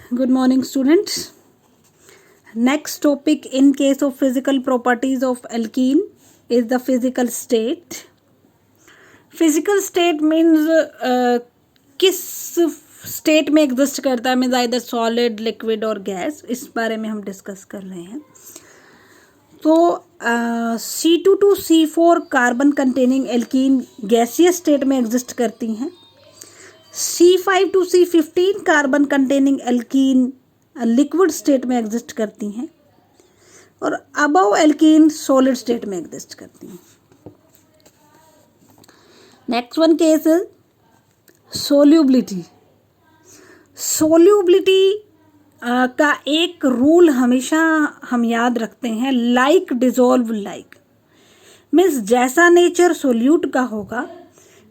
Good morning, students. Next topic in case of physical properties of alkene is the physical state. Physical state means किस state में exist करता है, means either solid, liquid और gas. इस बारे में हम डिस्कस कर रहे हैं. तो C2 carbon containing alkene gaseous state में एग्जिस्ट करती हैं. C5 to C15 carbon containing alkene liquid state में एग्जिस्ट करती हैं और अबव एल्कीन सॉलिड स्टेट में एग्जिस्ट करती हैं. Next one case is solubility. Solubility का एक रूल हमेशा हम याद रखते हैं, लाइक डिजोल्व लाइक. मीन्स जैसा नेचर सोल्यूट का होगा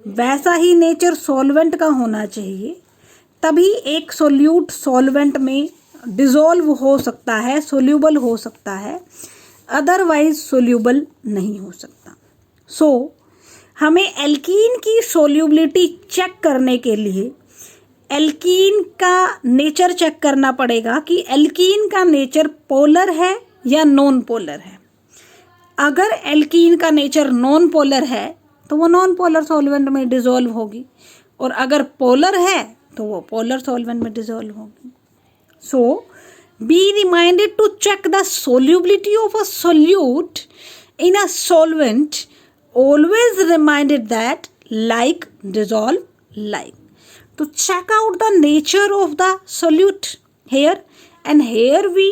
वैसा ही नेचर सॉल्वेंट का होना चाहिए, तभी एक सोल्यूट सॉल्वेंट में डिजोल्व हो सकता है, सोल्यूबल हो सकता है, अदरवाइज सोल्यूबल नहीं हो सकता. सो हमें एल्कीन की सोल्यूबिलिटी चेक करने के लिए एल्कीन का नेचर चेक करना पड़ेगा कि एल्कीन का नेचर पोलर है या नॉन पोलर है. अगर एल्कीन का नेचर नॉन पोलर है तो वो नॉन पोलर सॉल्वेंट में डिसॉल्व होगी, और अगर पोलर है तो वो पोलर सॉल्वेंट में डिसॉल्व होगी. So be reminded to check the solubility of a solute in a solvent. Always reminded that like dissolve like. To check out the nature of the solute here, and here we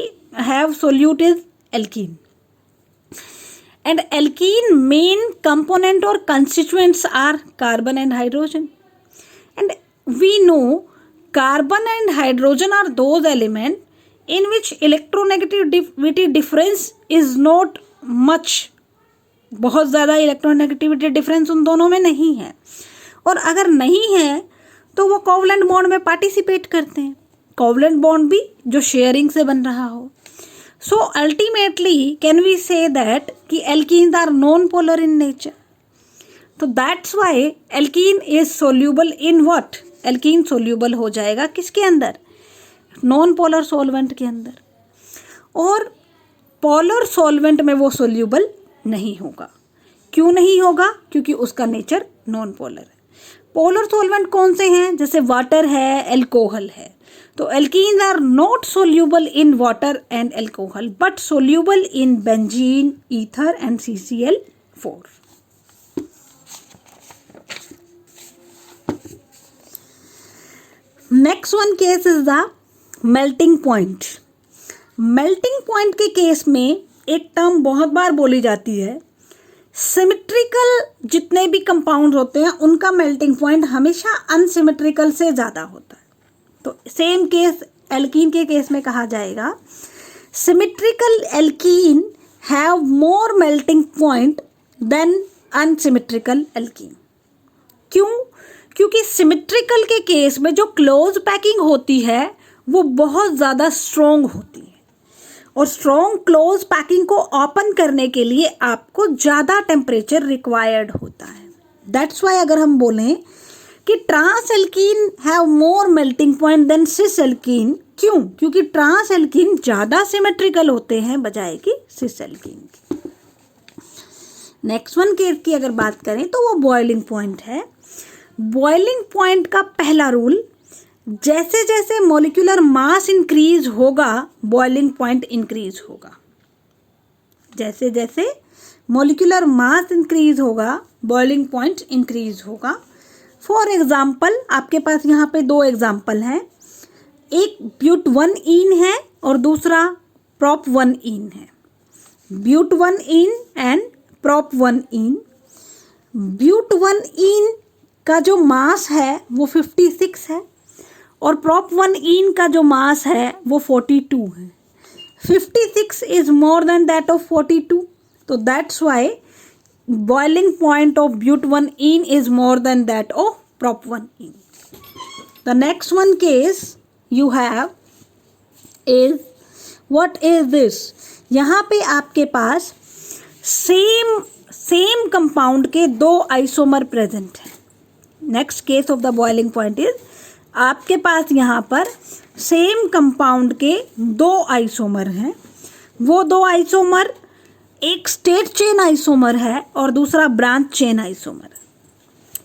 have solute is alkene. And alkene main component or constituents are carbon and hydrogen. And we know carbon and hydrogen are those elements in which electronegativity difference is not much. बहुत ज़्यादा electronegativity difference उन दोनों में नहीं है, और अगर नहीं है तो वो कोवलेंट बॉन्ड में पार्टिसिपेट करते हैं. कोवलेंट बॉन्ड भी जो शेयरिंग से बन रहा हो. So ultimately can we say that कि alkenes are non polar in nature. तो that's why alkene is soluble in what. Alkene soluble हो जाएगा किसके अंदर? नॉन पोलर सॉल्वेंट के अंदर. और पोलर सॉल्वेंट में वो सोल्यूबल नहीं होगा. क्यों नहीं होगा? क्योंकि उसका नेचर नॉन पोलर है. पोलर सॉल्वेंट कौन से हैं? जैसे वाटर है, एल्कोहल है. तो alkenes are not soluble in water and alcohol but soluble in benzene, ether and CCl4. Next one case is the melting point. Melting point के case में एक टर्म बहुत बार बोली जाती है. सिमेट्रिकल जितने भी कंपाउंड होते हैं उनका मेल्टिंग पॉइंट हमेशा अनसिमेट्रिकल से ज़्यादा होता है. तो सेम केस एल्कीन के केस में कहा जाएगा symmetrical alkene have more melting point than unsymmetrical alkene. क्यों? क्योंकि सिमेट्रिकल के केस में जो क्लोज पैकिंग होती है वो बहुत ज़्यादा स्ट्रोंग होती है, और स्ट्रॉन्ग क्लोज पैकिंग को ओपन करने के लिए आपको ज़्यादा टेम्परेचर रिक्वायर्ड होता है. दैट्स वाई अगर हम बोलें कि trans alkene have more melting point than cis alkene. क्यों? क्योंकि ट्रांस एल्कीन ज़्यादा सिमेट्रिकल होते हैं बजाय कि सिस एल्कीन की. नेक्स्ट वन केस की अगर बात करें तो वो बॉइलिंग पॉइंट है. बॉइलिंग पॉइंट का पहला रूल, जैसे जैसे मॉलिक्यूलर मास इंक्रीज होगा बॉइलिंग पॉइंट इंक्रीज होगा. जैसे जैसे मॉलिक्यूलर मास इंक्रीज होगा बॉइलिंग पॉइंट इंक्रीज होगा. फॉर एग्जाम्पल आपके पास यहाँ पे दो एग्जाम्पल हैं. एक ब्यूट1ईन है और दूसरा prop1ईन है. ब्यूट1ईन एंड prop1ईन. ब्यूट1ईन का जो मास है वो 56 है और prop1ईन का जो मास है वो 42 है. 56 is more than that of 42. तो that's why boiling point of ब्यूट1ईन is more than that of prop1ईन. The next one case you have is what is this. यहाँ पे आपके पास सेम कंपाउंड के दो आइसोमर प्रेजेंट है. Next case of the boiling point is आपके पास यहाँ पर सेम कंपाउंड के दो आइसोमर हैं। वो दो आइसोमर, एक स्टेट चेन आइसोमर है और दूसरा branch chain isomer.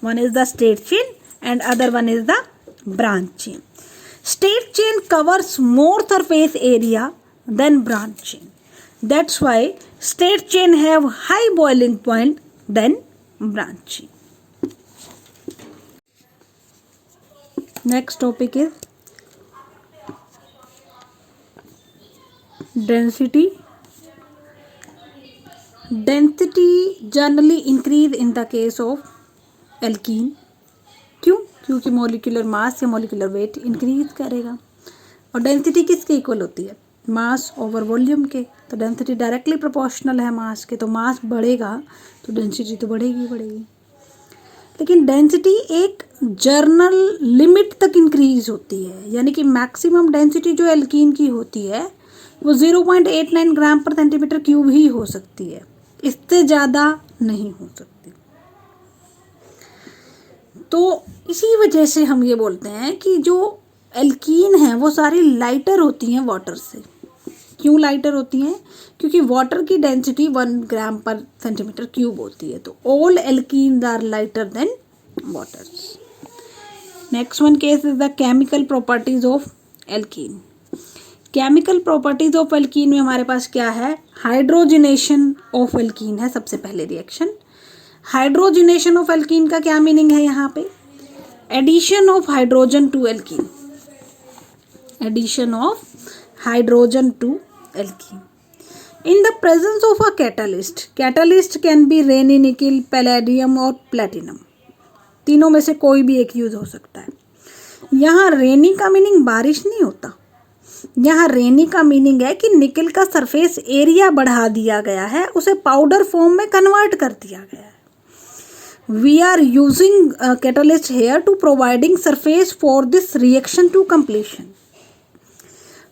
One is the straight chain and other one is the branch chain. Straight chain covers more surface area than branch chain, that's why straight chain have high boiling point than branch chain. Next topic is density. Density generally increase in the case of alkene. क्यों? क्योंकि molecular mass या molecular weight increase करेगा। और density किसके equal होती है? मास over volume के। तो डेंसिटी डायरेक्टली प्रोपोर्शनल है मास के, तो मास बढ़ेगा तो डेंसिटी तो बढ़ेगी बढ़ेगी। लेकिन डेंसिटी एक जर्नल लिमिट तक इंक्रीज होती है, यानी कि मैक्सिमम डेंसिटी जो एल्कीन की होती है वो 0.89 ग्राम पर सेंटीमीटर क्यूब ही हो सकती है, इससे ज़्यादा नहीं हो सकती। तो इसी वजह से हम ये बोलते हैं कि जो एल्कीन है वो सारी लाइटर होती हैं वाटर से। क्यों लाइटर होती हैं? क्योंकि वाटर की डेंसिटी 1 ग्राम पर सेंटीमीटर क्यूब होती है। तो all alkenes are lighter than water. Next one case is the chemical properties of alkene. Chemical properties of alkene में हमारे पास क्या है? हाइड्रोजिनेशन ऑफ एल्कीन है सबसे पहले रिएक्शन। हाइड्रोजिनेशन ऑफ एल्कीन का क्या मीनिंग है? यहाँ पे addition of hydrogen to alkene, addition of hydrogen to alkene in the presence of a catalyst. Catalyst can be Raney, nickel, palladium और प्लेटिनम, तीनों में से कोई भी एक यूज हो सकता है। यहाँ रेनी का मीनिंग बारिश नहीं होता, यहाँ रेनी का मीनिंग है कि निकिल का सरफेस एरिया बढ़ा दिया गया है, उसे पाउडर फॉर्म में कन्वर्ट कर दिया गया है। We are using catalyst here to providing surface for this reaction to completion.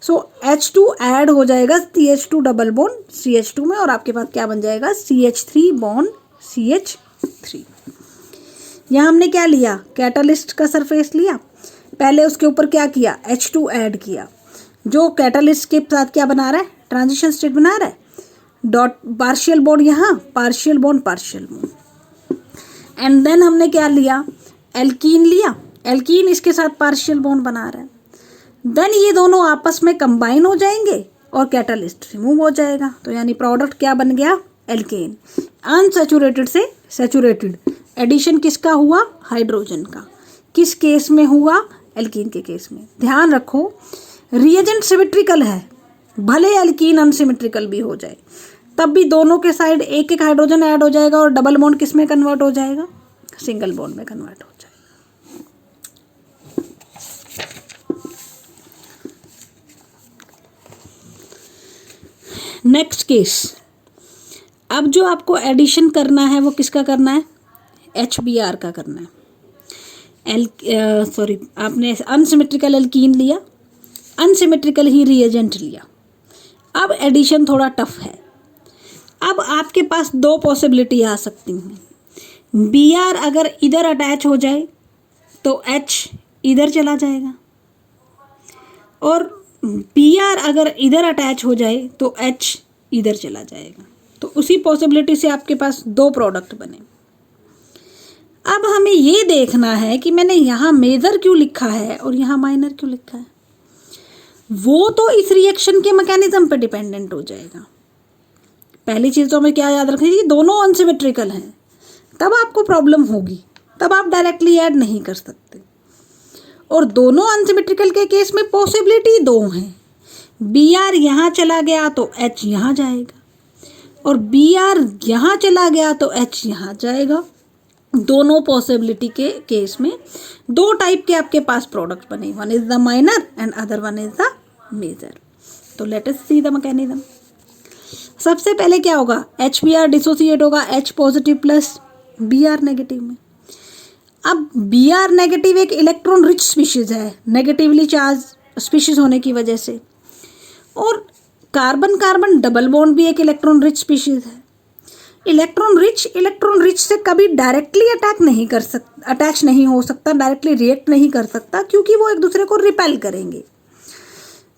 So H2 add हो जाएगा CH2 डबल बॉन्ड CH2 में और आपके पास क्या बन जाएगा? CH3 bond CH3। यहाँ हमने क्या लिया? कैटलिस्ट का सरफेस लिया, पहले उसके ऊपर क्या किया? H2 ऐड किया, जो कैटलिस्ट के साथ क्या बना रहा है? ट्रांजिशन स्टेट बना रहा है। डॉट पार्शियल बॉन्ड यहाँ, partial bond partial bond. And then हमने क्या लिया? एल्कीन लिया, एल्कीन इसके साथ पार्शियल बॉन्ड बना रहा है। देन ये दोनों आपस में कंबाइन हो जाएंगे और कैटलिस्ट रिमूव हो जाएगा। तो यानी प्रोडक्ट क्या बन गया? एल्केन। अनसैचुरेटेड से सैचुरेटेड, एडिशन किसका हुआ? हाइड्रोजन का। किस केस में हुआ? एल्कीन के केस में। ध्यान रखो रिएजेंट सिमेट्रिकल है, भले एल्कीन अनसिमेट्रिकल भी हो जाए तब भी दोनों के साइड एक एक हाइड्रोजन ऐड हो जाएगा और डबल बॉन्ड किस में कन्वर्ट हो जाएगा? सिंगल बॉन्ड में कन्वर्ट हो जाएगा। नेक्स्ट केस, अब जो आपको एडिशन करना है वो किसका करना है? HBr का करना है। आपने अनसिमेट्रिकल एल्कीन लिया, अनसिमेट्रिकल ही रिएजेंट लिया। अब एडिशन थोड़ा टफ है। अब आपके पास दो पॉसिबिलिटी आ सकती हैं। Br अगर इधर अटैच हो जाए तो H इधर चला जाएगा, और Br अगर इधर अटैच हो जाए तो H इधर चला जाएगा। तो उसी पॉसिबिलिटी से आपके पास दो प्रोडक्ट बने। अब हमें ये देखना है कि मैंने यहाँ मेजर क्यों लिखा है और यहाँ माइनर क्यों लिखा है। वो तो इस रिएक्शन के मैकेनिज्म पे डिपेंडेंट हो जाएगा। पहली चीज़ तो हमें क्या याद रखनी है? दोनों अनसिमेट्रिकल हैं, तब आपको प्रॉब्लम होगी, तब आप डायरेक्टली ऐड नहीं कर सकते। और दोनों अनसिमेट्रिकल के केस में पॉसिबिलिटी दो हैं। Br यहाँ चला गया तो H यहाँ जाएगा, और Br यहाँ चला गया तो H यहाँ जाएगा। दोनों पॉसिबिलिटी के केस में दो टाइप के आपके पास प्रोडक्ट बने, one is the minor and other one is the major. तो let us see the mechanism. सबसे पहले क्या होगा? HBr डिसोसिएट होगा H positive plus Br negative में। अब Br नेगेटिव एक इलेक्ट्रॉन रिच स्पीशीज है, नेगेटिवली चार्ज स्पीशीज होने की वजह से, और कार्बन कार्बन डबल बॉन्ड भी एक इलेक्ट्रॉन रिच स्पीशीज है। इलेक्ट्रॉन रिच से कभी डायरेक्टली अटैच नहीं हो सकता, डायरेक्टली रिएक्ट नहीं कर सकता, क्योंकि वो एक दूसरे को रिपेल करेंगे।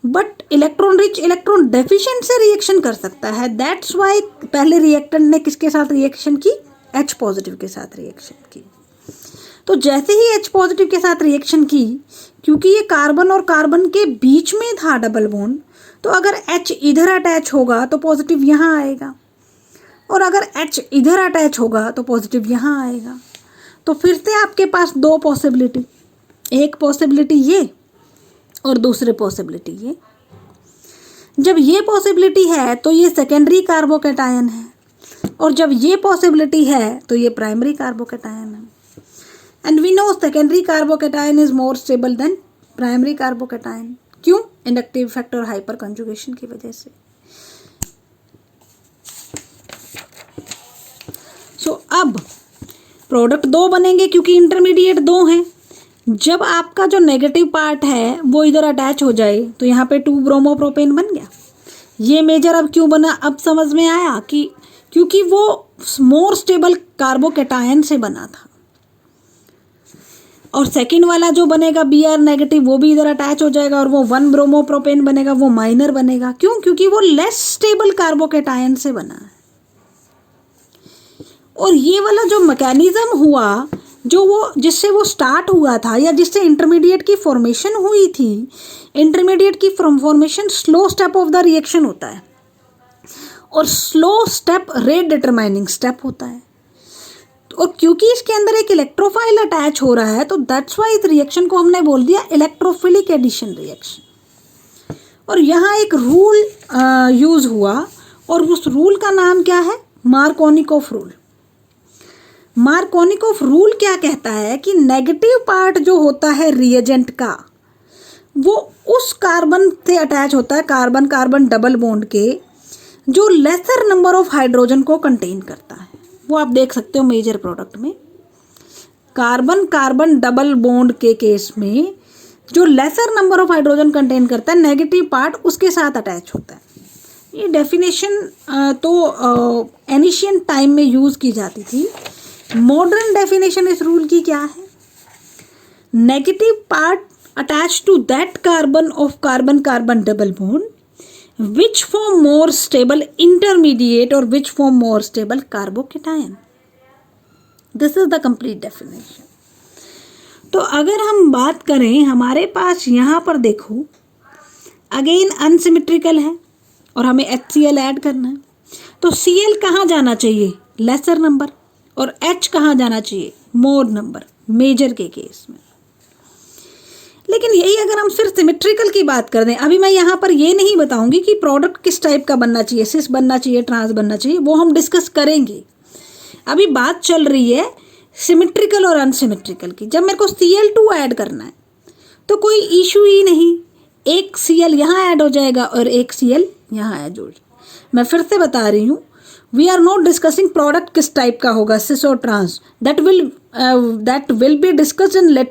But electron rich electron deficient से रिएक्शन कर सकता है। दैट्स वाई पहले रिएक्टेंट ने किसके साथ रिएक्शन की? H पॉजिटिव के साथ रिएक्शन की। तो जैसे ही H पॉजिटिव के साथ रिएक्शन की, क्योंकि ये कार्बन और कार्बन के बीच में था डबल बॉन्ड, तो अगर H इधर अटैच होगा तो पॉजिटिव यहाँ आएगा, और अगर H इधर अटैच होगा तो पॉजिटिव यहाँ आएगा। तो फिर से आपके पास दो पॉसिबिलिटी, एक पॉसिबिलिटी ये और दूसरी पॉसिबिलिटी ये। जब ये पॉसिबिलिटी है तो ये सेकेंडरी कार्बोकैटायन है, और जब ये पॉसिबिलिटी है तो ये प्राइमरी कार्बोकैटायन है। And we know secondary carbocation is more stable than primary carbocation. क्यों? इंडक्टिव इफेक्ट और हाइपर कंजुगेशन की वजह से। अब प्रोडक्ट दो बनेंगे क्योंकि इंटरमीडिएट दो हैं। जब आपका जो नेगेटिव पार्ट है वो इधर अटैच हो जाए तो यहाँ पे 2 ब्रोमोप्रोपेन बन गया। ये मेजर अब क्यों बना? अब समझ में आया कि क्योंकि वो मोर स्टेबल कार्बोकैटायन से बना था। और सेकंड वाला जो बनेगा Br नेगेटिव, वो भी इधर अटैच हो जाएगा और वो 1 ब्रोमोप्रोपेन बनेगा, वो माइनर बनेगा। क्यों? क्योंकि वो लेस स्टेबल कार्बोकैटायन से बना है। और ये वाला जो मैकेनिज्म हुआ, जो वो जिससे वो स्टार्ट हुआ था या जिससे इंटरमीडिएट की फॉर्मेशन हुई थी, इंटरमीडिएट की formation slow step of the reaction होता है, और slow step rate determining step होता है। और क्योंकि इसके अंदर एक इलेक्ट्रोफाइल अटैच हो रहा है, तो दैट्स वाई इस रिएक्शन को हमने बोल दिया इलेक्ट्रोफिलिक एडिशन रिएक्शन। और यहाँ एक रूल यूज हुआ, और उस रूल का नाम क्या है? Markovnikov rule. मार्कोनिकोफ रूल क्या कहता है कि नेगेटिव पार्ट जो होता है रिएजेंट का, वो उस कार्बन से अटैच होता है, कार्बन कार्बन डबल बॉन्ड के, जो लेसर नंबर ऑफ हाइड्रोजन को कंटेन करता है। वो आप देख सकते हो मेजर प्रोडक्ट में, कार्बन कार्बन डबल बॉन्ड के केस में जो laser number of hydrogen contain करता है, नेगेटिव पार्ट उसके साथ अटैच होता है। ये डेफिनेशन तो एनिशियंट टाइम में यूज की जाती थी। मॉडर्न डेफिनेशन इस रूल की क्या है? Negative part attach to that carbon of carbon carbon double bond which form more stable intermediate और which form more stable carbocation. This is the complete definition. तो अगर हम बात करें, हमारे पास यहाँ पर देखो अगेन अनसिमेट्रिकल है और हमें HCl ऐड करना है, तो Cl कहाँ जाना चाहिए? लेसर नंबर, और H कहाँ जाना चाहिए? मोर नंबर, मेजर के केस में। लेकिन यही अगर हम सिर्फ सिमेट्रिकल की बात कर दें, अभी मैं यहाँ पर ये नहीं बताऊंगी कि प्रोडक्ट किस टाइप का बनना चाहिए, सिस बनना चाहिए, ट्रांस बनना चाहिए, वो हम डिस्कस करेंगे। अभी बात चल रही है सिमेट्रिकल और अनसिमेट्रिकल की। जब मेरे को Cl2 ऐड करना है तो कोई इशू ही नहीं, एक Cl यहाँ ऐड हो जाएगा और एक Cl यहाँ ऐड हो जाएगा। मैं फिर से बता रही हूँ, we are not discussing product किस टाइप का होगा, सिस और trans, that will be discussed in letter